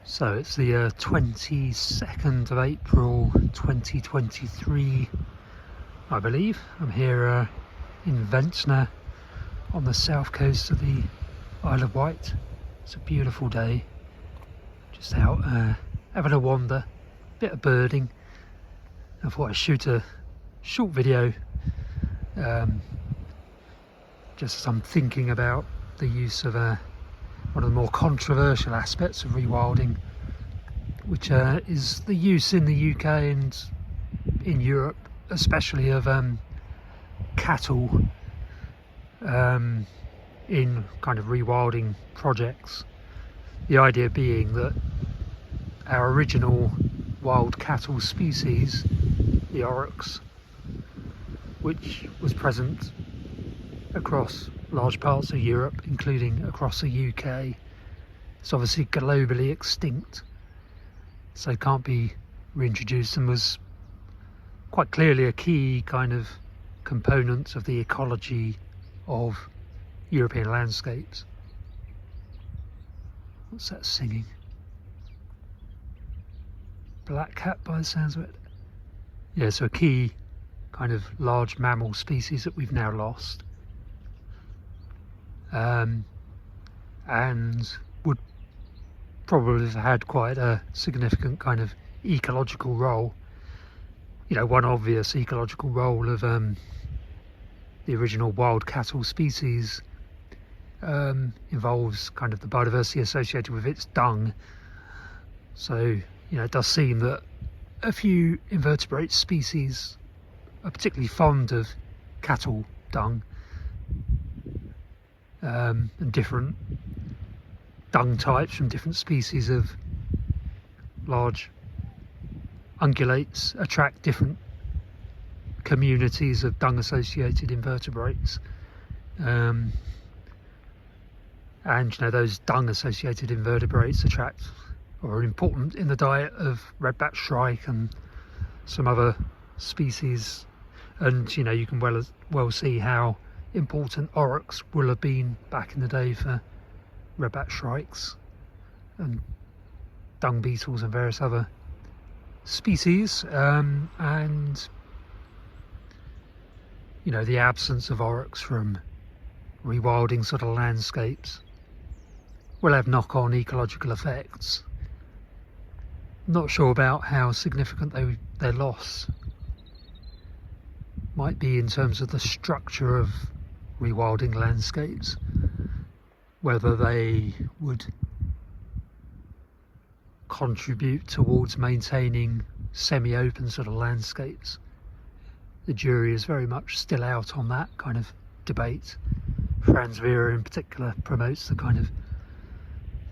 So it's the 22nd of April 2023, I believe. I'm here in Ventnor on the south coast of the Isle of Wight. It's a beautiful day, just out having a wander, bit of birding. I thought I'd shoot a short video just as I'm thinking about the use of one of the more controversial aspects of rewilding, which is the use in the UK and in Europe especially of cattle in kind of rewilding projects. The idea being that our original wild cattle species, the Aurochs, which was present across large parts of Europe, including across the UK, it's obviously globally extinct, so can't be reintroduced, and was quite clearly a key kind of component of the ecology of European landscapes. What's that singing? Black cat by the sounds of it. Yeah, so a key kind of large mammal species that we've now lost, and would probably have had quite a significant kind of ecological role. You know, one obvious ecological role of the original wild cattle species involves kind of the biodiversity associated with its dung. So, you know, it does seem that a few invertebrate species are particularly fond of cattle dung, and different dung types from different species of large ungulates attract different communities of dung associated invertebrates, and you know, those dung associated invertebrates attract or are important in the diet of redback shrike and some other species. And you know, you can well see how important aurochs will have been back in the day for redback shrikes and dung beetles and various other species, and you know, the absence of aurochs from rewilding sort of landscapes will have knock-on ecological effects. Not sure about how significant their loss might be in terms of the structure of rewilding landscapes, whether they would contribute towards maintaining semi-open sort of landscapes. The jury is very much still out on that kind of debate. Franz Vera in particular promotes the kind of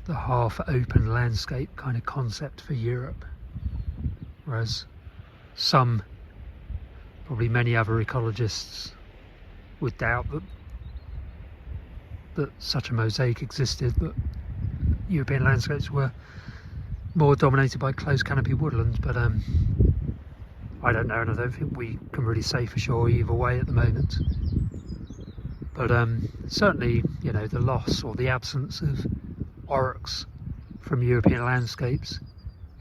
the half-open landscape kind of concept for Europe, whereas some, probably many other ecologists, would doubt that such a mosaic existed, that European landscapes were more dominated by closed canopy woodlands. But I don't know, and I don't think we can really say for sure either way at the moment. But certainly, you know, the loss or the absence of aurochs from European landscapes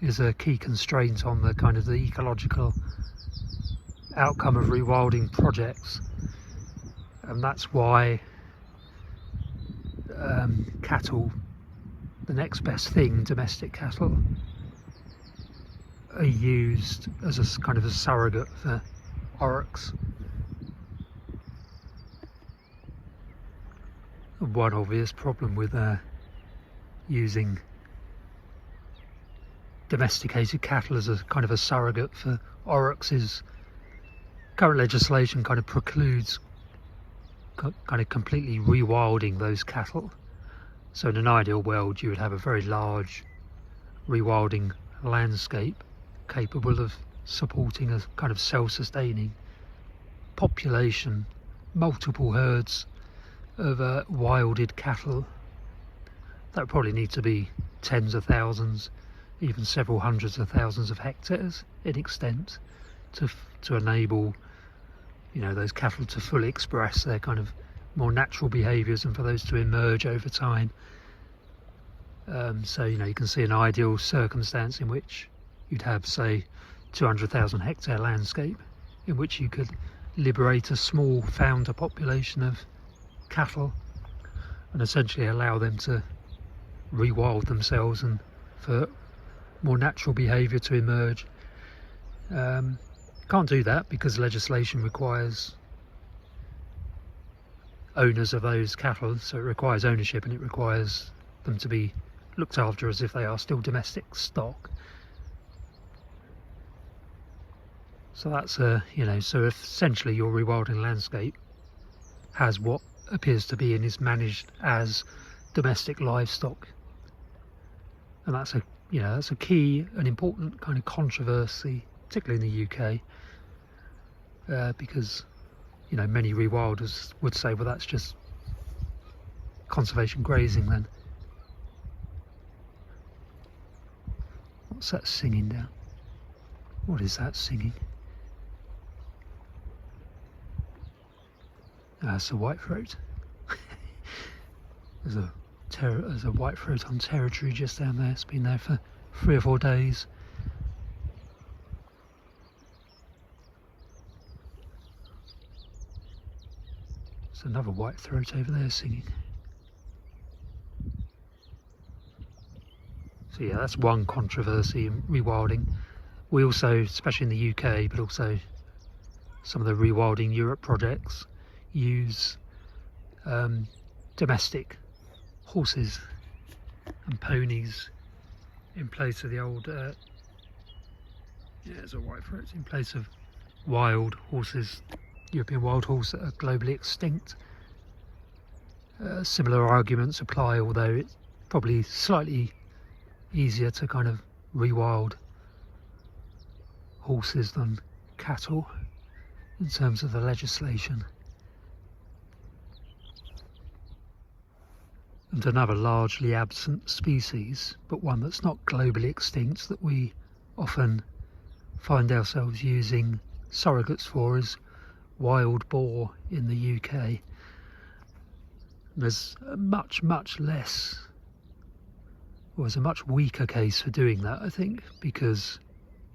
is a key constraint on the kind of the ecological outcome of rewilding projects, and that's why cattle, the next best thing, domestic cattle, are used as a kind of a surrogate for aurochs. One obvious problem with using domesticated cattle as a kind of a surrogate for aurochs is current legislation kind of precludes kind of completely rewilding those cattle. So in an ideal world you would have a very large rewilding landscape capable of supporting a kind of self-sustaining population, multiple herds of wilded cattle. That would probably need to be tens of thousands, even several hundreds of thousands of hectares in extent to enable, you know, those cattle to fully express their kind of more natural behaviours and for those to emerge over time. So you can see an ideal circumstance in which you'd have, say, 200,000 hectare landscape in which you could liberate a small founder population of cattle and essentially allow them to rewild themselves and for more natural behaviour to emerge. Can't do that because legislation requires owners of those cattle, so it requires ownership and it requires them to be looked after as if they are still domestic stock. So that's so essentially your rewilding landscape has what appears to be and is managed as domestic livestock, and that's a key and important kind of controversy, particularly in the UK, because many rewilders would say, well, that's just conservation grazing then. What's that singing down? What is that singing? It's a whitethroat. There's a whitethroat on territory just down there. It's been there for 3 or 4 days. There's another whitethroat over there singing. So yeah, that's one controversy in rewilding. We also, especially in the UK, but also some of the Rewilding Europe projects, use domestic horses and ponies in place of the old there's a whitethroat in place of wild horses, European wild horse that are globally extinct. Similar arguments apply, although it's probably slightly easier to kind of rewild horses than cattle in terms of the legislation. And another largely absent species, but one that's not globally extinct, that we often find ourselves using surrogates for, is wild boar in the UK. There's a much less, or there's a much weaker case for doing that, I think, because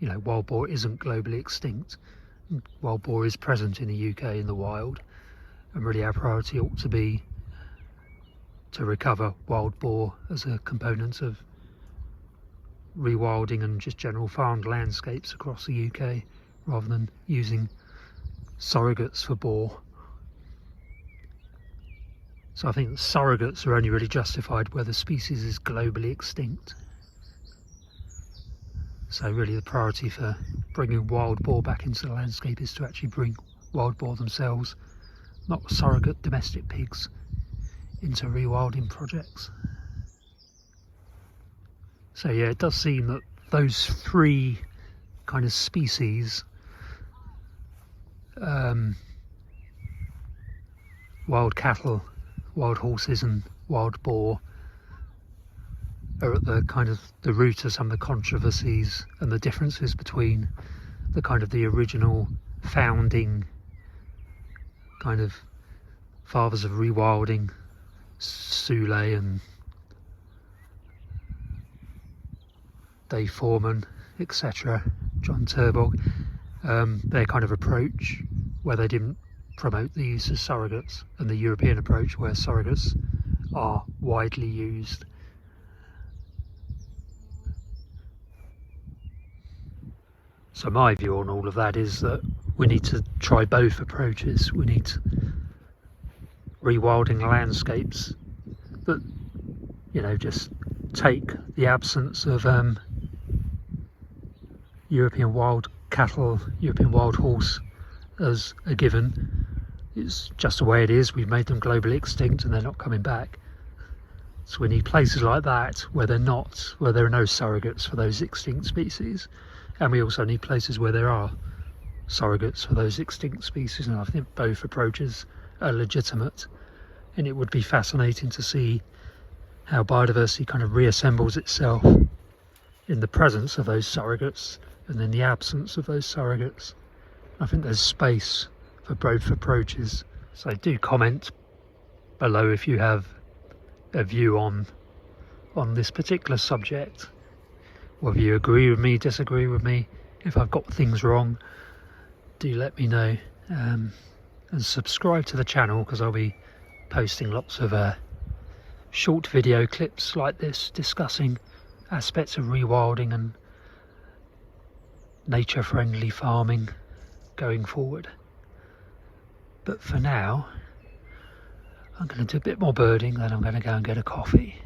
wild boar isn't globally extinct. Wild boar is present in the UK in the wild, and really our priority ought to be to recover wild boar as a component of rewilding and just general farmed landscapes across the UK, rather than using surrogates for boar. So I think that surrogates are only really justified where the species is globally extinct. So really the priority for bringing wild boar back into the landscape is to actually bring wild boar themselves, not surrogate domestic pigs, into rewilding projects. So yeah, it does seem that those 3 kind of species, wild cattle, wild horses and wild boar, are at the kind of the root of some of the controversies and the differences between the kind of the original founding kind of fathers of rewilding, Sule and Dave Foreman, etc., John Turbog, their kind of approach where they didn't promote the use of surrogates, and the European approach where surrogates are widely used. So my view on all of that is that we need to try both approaches. We need rewilding landscapes that just take the absence of European wild cattle, European wild horse as a given. It's just the way it is. We've made them globally extinct and they're not coming back. So we need places like that where there are no surrogates for those extinct species, and we also need places where there are surrogates for those extinct species, and I think both approaches are legitimate. And it would be fascinating to see how biodiversity kind of reassembles itself in the presence of those surrogates and in the absence of those surrogates. I think there's space for both approaches. So do comment below if you have a view on on this particular subject. Whether you agree with me, disagree with me, if I've got things wrong, do let me know. And subscribe to the channel, because I'll be posting lots of short video clips like this discussing aspects of rewilding and nature-friendly farming going forward. But for now, I'm going to do a bit more birding, then I'm going to go and get a coffee.